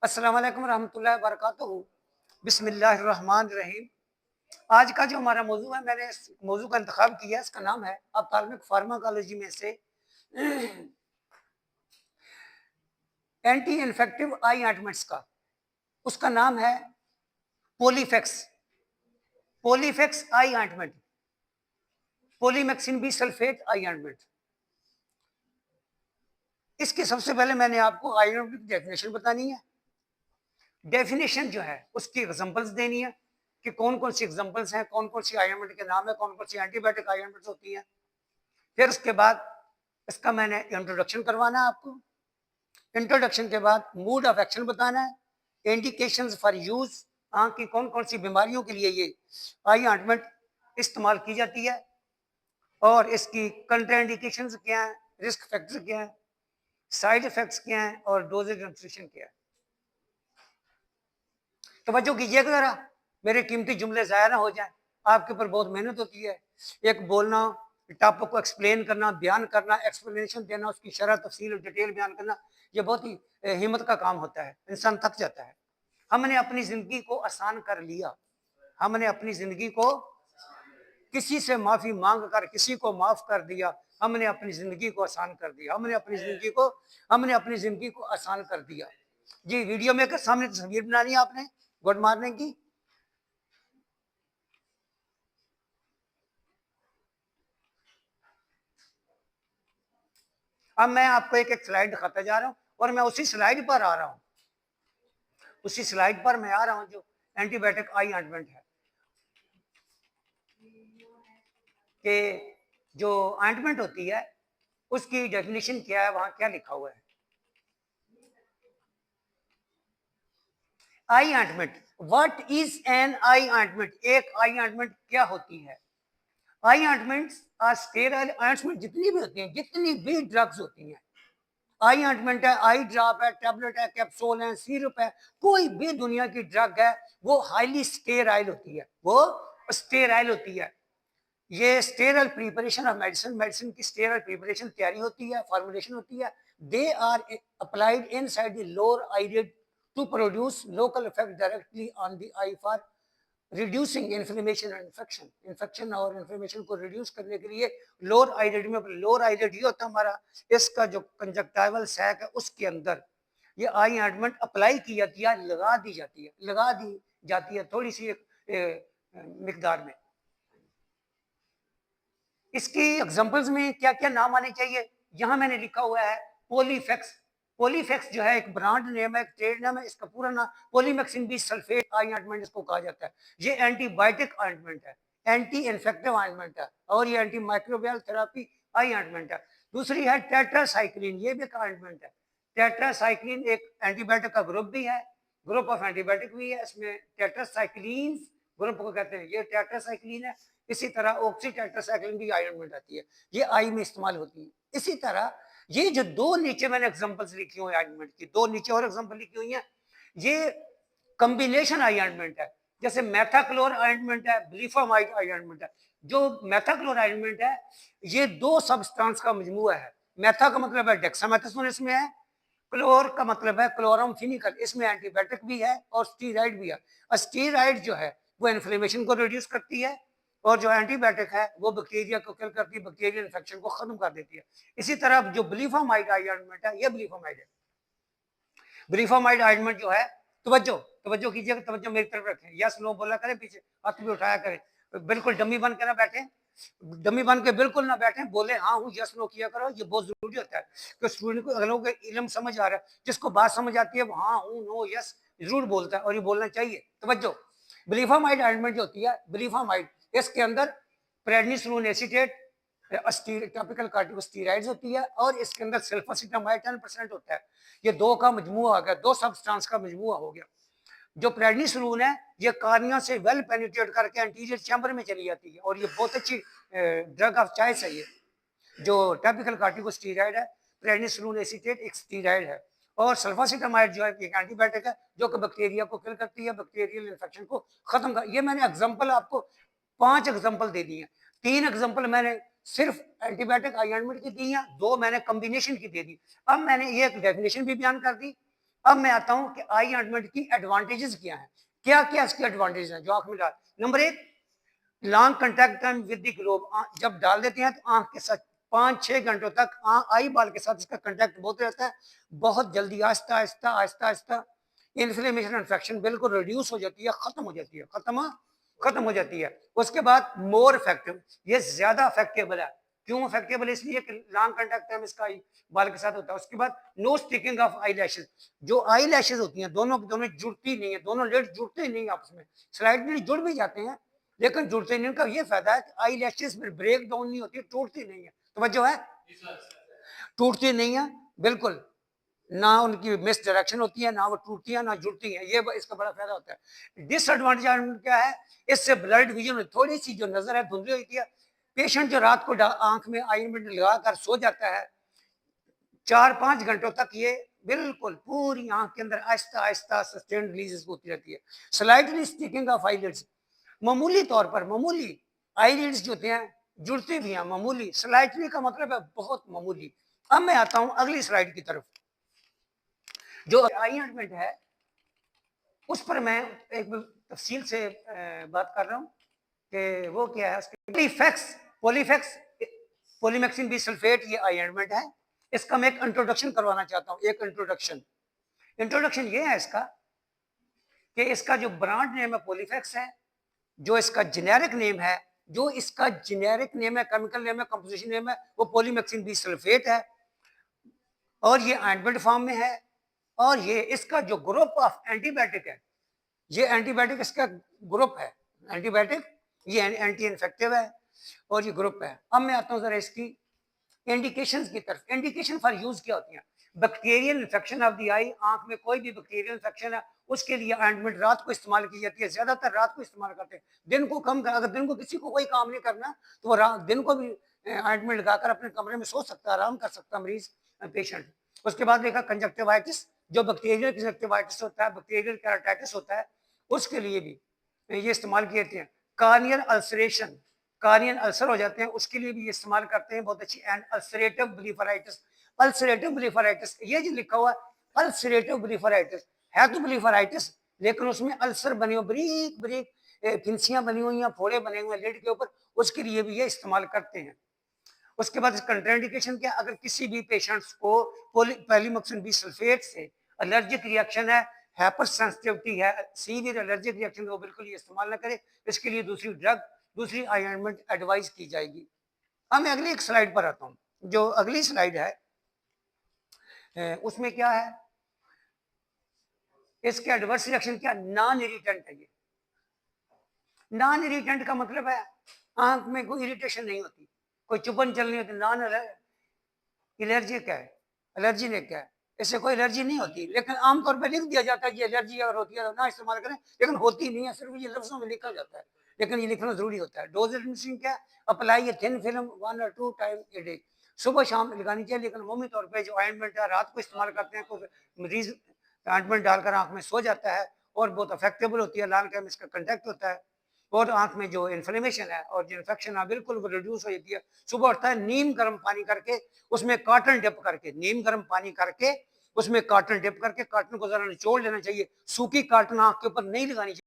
अस्सलाम वालेकुम रहमतुल्लाहि व बरकातुहू। बिस्मिल्लाहिर्रहमानिर्रहीम। आज का जो हमारा मौजू है, मैंने इस मौजू का इंतखाब किया, इसका नाम है ऑप्थेल्मिक फार्माकोलॉजी में से एंटी इन्फेक्टिव आई ऑइंटमेंट्स का। उसका नाम है Polyfax. Polyfax eye ointment, polymyxin B sulphate eye ointment. इसके सबसे पहले मैंने आपको आई ऑइंटमेंट की डेफिनेशन बतानी है। डेफिनेशन जो है उसकी एग्जांपल्स देनी है कि कौन कौन सी एग्जांपल्स हैं, कौन कौन सी आयोमेंट के नाम है, कौन कौन सी एंटीबायोटिक आयोमेंट्स होती हैं। फिर उसके बाद इसका मैंने इंट्रोडक्शन करवाना है आपको। इंट्रोडक्शन के बाद मूड ऑफ एक्शन बताना है, इंडिकेशंस फॉर यूज, आंख की कौन कौन सी बीमारियों के लिए ये आई ऑइंटमेंट इस्तेमाल की जाती है और इसकी कंट्राइंडिकेशंस क्या है, रिस्क फैक्टर्स क्या है, साइड इफेक्ट्स क्या हैं और डोजेज रेस्ट्रिक्शन क्या है। तवज्जो कीजिएगा जरा, मेरे कीमती जुमले ज़ाया ना हो जाए। आपके ऊपर बहुत मेहनत होती है, एक बोलना, टॉपिक को एक्सप्लेन करना, बयान करना, एक्सप्लेनेशन देना, उसकी शरह तफसील और डिटेल बयान करना, ये बहुत ही हिम्मत का काम होता है, इंसान थक जाता है। हमने अपनी ज़िंदगी को आसान कर लिया, हमने अपनी ज़िंदगी को किसी से माफ़ी मांग कर किसी को माफ़ कर दिया, हमने अपनी ज़िंदगी को आसान कर दिया, हमने अपनी ज़िंदगी को आसान कर दिया। जी, वीडियो में सामने तस्वीर बनानी है आपने गुड मॉर्निंग की। अब मैं आपको एक एक स्लाइड दिखाता जा रहा हूं और मैं उसी स्लाइड पर आ रहा हूं, उसी स्लाइड पर मैं आ रहा हूं जो एंटीबायोटिक आई ऑइंटमेंट है। कि जो ऑइंटमेंट होती है उसकी डेफिनेशन क्या है, वहां क्या लिखा हुआ है। आई ointment, what is an I ointment? एक आई ऑइंटमेंट क्या होती है? आई ऑइंटमेंट्स आर स्टेरल ऑइंटमेंट, जितनी भी होती हैं, जितनी भी ड्रग्स होती हैं, आई ऑइंटमेंट है, आई ड्रॉप है, टैबलेट है, कैप्सूल है, सिरप है, कोई भी दुनिया की ड्रग है, वो हाईली स्टेराइल होती है, वो स्टेराइल होती है। ये sterile preparation of medicine, medicine की स्टेरल प्रिपरेशन तैयारी होती है, फॉर्मुलेशन होती है। They are applied inside the lower eyelid to produce local effect directly on the eye for reducing inflammation and infection. Infection और इन्फ्लेमेशन को रिड्यूस करने के लिए लोअर आईलिड में, लोअर आईलिड ये होता है हमारा, इसका जो कंजक्टाइवल सैक है उसके अंदर ये आई ऑइंटमेंट अप्लाई की जाती है, लगा दी जाती है, लगा दी जाती है थोड़ी सी मिकदार में। इसकी एग्जांपल्स में क्या क्या नाम आने चाहिए, यहां मैंने लिखा हुआ है पोलीफेक्स। पोलीफेक्स जो है एक ब्रांड नेम है, एक ट्रेड नेम है, इसका पूरा नाम पोलीमेक्सिन बी सल्फेट आई ऑइंटमेंट इसको कहा जाता है। ये एंटीबायोटिक ऑइंटमेंट है, एंटी इन्फेक्टिव ऑइंटमेंट है और ये anti microbial therapy I ointment है। दूसरी है टेट्रासाइक्लिन, ये भी एक ऑइंटमेंट है। टेट्रासाइक्लिन एक एंटीबायोटिक का ग्रुप भी है, ग्रुप ऑफ एंटीबायोटिक भी है, इसमें टेट्रासाइक्लिन ग्रुप को कहते हैं, ये टेट्रासाइक्लिन है। इसी तरह ऑक्सी टेट्रासाइक्लिन की आयोडीन आती है, ये आई में इस्तेमाल होती है। इसी तरह ये जो दो नीचे मैंने एग्जांपल्स लिखी हुई आयोडीन की, दो नीचे और एग्जांपल लिखी हुई हैं, ये कॉम्बिनेशन आयोडीन है। जैसे मेथाक्लोर आयोडीन है, ब्लीफामाइड आयोडीन है। जो मेथाक्लोर आयोडीन है ये दो सब्सटेंस का मजमूआ है। मेथा का मतलब है डेक्सामेथासोन इसमें है, क्लोर का मतलब है क्लोरम फिनिकल, इसमें एंटीबायोटिक भी है और स्टीराइड भी है। स्टीराइड जो है वो इन्फ्लेमेशन को रिड्यूस करती है और जो एंटीबायोटिक है वो बैक्टीरिया को किल करती है, बैक्टीरियल इन्फेक्शन को खत्म कर देती है। इसी तरह जो ब्लीफामाइड आयोडीन है, ये ब्लीफामाइड है। ब्लीफामाइड आयोडीन जो है, तवज्जो तवज्जो कीजिएगा, तवज्जो मेरी तरफ रखें, यस नो बोला करें, पीछे हाथ भी उठाया करें, बिल्कुल डमी बन के ना बैठे, डमी बन के बिल्कुल ना बैठे, बोले हाँ हूँ, यस नो किया करो, ये बहुत जरूरी होता है कि स्टूडेंट को अगलों के इल्म समझ आ रहा है, जिसको बात समझ आती है वो हाँ हूँ नो यस जरूर बोलता है और ये बोलना चाहिए। तवज्जो, ब्लीफामाइड आयोडीन जो होती है, ब्लीफामाइड, इसके अंदर प्रेडनिसोलोन एसीटेट टॉपिकल कार्टिकोस्टेरॉइड्स होती है और इसके अंदर सल्फासिटामाइड 10% होता है। ये दो का मजमूआ हो गया, दो सब्सटेंस का मजमूआ हो गया। जो प्रेडनिसोलोन है ये कार्निया से वेल पेनिट्रेट करके एंटीरियर चैम्बर में चली जाती है और ये बहुत अच्छी ड्रग ऑफ चॉइस है। ये जो टॉपिकल कार्टिकोस्टेरॉइड है, प्रेडनिसोलोन एसीटेट एक स्टेरॉइड है और सल्फासिटामाइड जो है एक एंटीबायोटिक है जो कि बैक्टीरिया को किल करती है, बैक्टीरियल इन्फेक्शन को खत्म कर। ये मैंने एग्जांपल आपको 5 एग्जांपल दे दिए हैं। 3 एग्जांपल मैंने सिर्फ एंटीबायोटिक आयोडीन की दी है, 2 मैंने कॉम्बिनेशन की दे दी। अब मैंने ये एक डेफिनेशन भी बयान कर दी अब मैं आता हूं कि आई ऑइंटमेंट की एडवांटेजेस क्या हैं, क्या क्या इसके एडवांटेज हैं जो आंख में डाल। नंबर एक, long contact time with the globe, जब डाल देते हैं तो आंख के साथ 5-6 घंटों तक आई बाल के साथ इसका कंटेक्ट बहुत रहता है, बहुत जल्दी आहिस्ता आहिस्ता आहिस्ता आहिस्ता इन्फ्लेमेशन इन्फेक्शन बिल्कुल रिड्यूस हो जाती है, खत्म हो जाती है, खत्म हो जाती है। उसके बाद मोर इफेक्टिव, ये ज्यादा इफेक्टिव है। क्यों इफेक्टिव है? इसलिए कि लॉन्ग कंटेक्ट टाइम इसका बाल के साथ होता है। उसके बाद no sticking of eyelashes, जो आई लैशेज होती हैं दोनों की दोनों जुड़ती नहीं है, दोनों लेड जुड़ते ही नहीं आपस में, स्लाइडली जुड़ भी जाते हैं लेकिन जुड़ते नहीं। इनका ये फायदा है कि आई लैशेज में ब्रेक डाउन नहीं होती, टूटती नहीं है। तो है, टूटती नहीं है बिल्कुल, ना उनकी मिस डायरेक्शन होती है, ना वो टूटती है ना जुड़ती है, ये इसका बड़ा फायदा होता है। डिसएडवांटेज क्या है? इससे ब्लड विजन थोड़ी सी जो नजर है धुंधली होती है। पेशेंट जो रात को आंख में ऑइंटमेंट लगाकर सो जाता है 4-5 घंटों तक, ये बिल्कुल पूरी आंख के अंदर आहिस्ता आहिस्ता सस्टेन्ड रिलीज होती रहती है। स्लाइटली स्टिकिंग ऑफ आईलिड्स, मामूली तौर पर, मामूली आईलिड्स जो होते हैं जुड़ते भी हैं, मामूली। स्लाइटली का मतलब है बहुत मामूली। अब मैं आता हूं अगली स्लाइड की तरफ। जो आई ऑइंटमेंट है उस पर मैं एक तफसील से बात कर रहा हूं कि वो क्या है। पॉलीफेक्स पॉलीमेक्सिन बी सल्फेट, ये आई ऑइंटमेंट है। इसका मैं एक इंट्रोडक्शन करवाना चाहता हूं, एक इंट्रोडक्शन ये है इसका कि इसका जो ब्रांड नेम है पॉलीफेक्स है, जो इसका जेनेरिक नेम है, केमिकल नेम है, कंपोजिशन नेम है, वो पॉलीमेक्सिन बी सल्फेट है और ये ऑइंटमेंट फॉर्म में है। और ये इसका जो ग्रुप ऑफ एंटीबायोटिक है, ये एंटीबायोटिक इसका ग्रुप है, एंटीबायोटिक, ये एंटी इन्फेक्टिव है और ये ग्रुप है। अब मैं आता हूं जरा इसकी इंडिकेशंस की तरफ। इंडिकेशन फॉर यूज क्या होती है? बैक्टीरियल इन्फेक्शन ऑफ द आई, आंख में कोई भी बैक्टीरियल इन्फेक्शन है उसके लिए ऑइंटमेंट रात को इस्तेमाल की जाती है, ज्यादातर रात को इस्तेमाल करते हैं, दिन को कम। अगर दिन को किसी को कोई काम नहीं करना तो वो दिन को भी ऑइंटमेंट लगाकर अपने कमरे में सो सकता है, आराम कर सकता है मरीज, पेशेंट। उसके बाद देखा कंजक्टिवाइटिस, जो बैक्टीरियल कंजक्टिवाइटिस होता है, बैक्टीरियल केराटाइटिस होता है, उसके लिए भी ये इस्तेमाल किए जाते हैं। कार्नियल अल्सरेशन, कार्नियल अल्सर हो जाते हैं, उसके लिए भी ये इस्तेमाल करते हैं, बहुत अच्छी। एंड अल्सरेटिव ब्लीफराइटिस, ये जो लिखा हुआ है अल्सरेटिव ब्लीफराइटिस, है तो ब्लीफराइटिस लेकिन उसमें अल्सर बने हुए, ब्रीक ब्रीक फिंसियां बनी हुई हैं, फोड़े बने हुए हैं लीड के ऊपर, उसके लिए भी ये इस्तेमाल करते हैं। उसके बाद कंट्राइंडिकेशन क्या? अगर किसी भी पेशेंट्स को पॉलीमेक्सिन बी सल्फेट से एलर्जिक रिएक्शन है, हाइपर सेंसिटिविटी है, सीवियर एलर्जिक रिएक्शन, वो बिल्कुल ये इस्तेमाल ना करे। इसके लिए दूसरी ड्रग, दूसरी ऑइंटमेंट एडवाइस की जाएगी। अब मैं अगली एक स्लाइड पर आता हूँ। जो अगली स्लाइड है उसमें क्या है? इसके एडवर्स रिएक्शन क्या? नॉन इरिटेंट है ये। नॉन इरिटेंट का मतलब है आंख में कोई इरिटेशन नहीं होती, कोई चुभन चल नहीं होती, नॉन एलर्जिक है, एलर्जीनिक है, इससे कोई एलर्जी नहीं होती। लेकिन आमतौर पर लिख दिया जाता है कि एलर्जी अगर होती है तो ना इस्तेमाल करें, लेकिन होती नहीं है, सिर्फ ये लफ्जों में लिखा जाता है, लेकिन ये लिखना जरूरी होता है। डोज एडमिशन क्या? अप्लाई ए थिन फिल्म 1 और 2 टाइम ए डे, सुबह शाम लगानी चाहिए। लेकिन अमूमी तौर पर जो ऑइंटमेंट है रात को इस्तेमाल करते हैं, कोई मरीज ऑइंटमेंट डालकर आंख में सो जाता है और बहुत अफेक्टेबल होती है, लॉन्ग टाइम इसका कंटेक्ट होता है और आंख में जो इन्फ्लेमेशन है और जो इन्फेक्शन है बिल्कुल वो रिड्यूस हो जाती है। सुबह उठता है नीम गर्म पानी करके उसमें कॉटन डिप करके, नीम गर्म पानी करके उसमें कॉटन डिप करके कॉटन को जरा निचोड़ लेना चाहिए, सूखी कॉटन आंख के ऊपर नहीं लगानी चाहिए।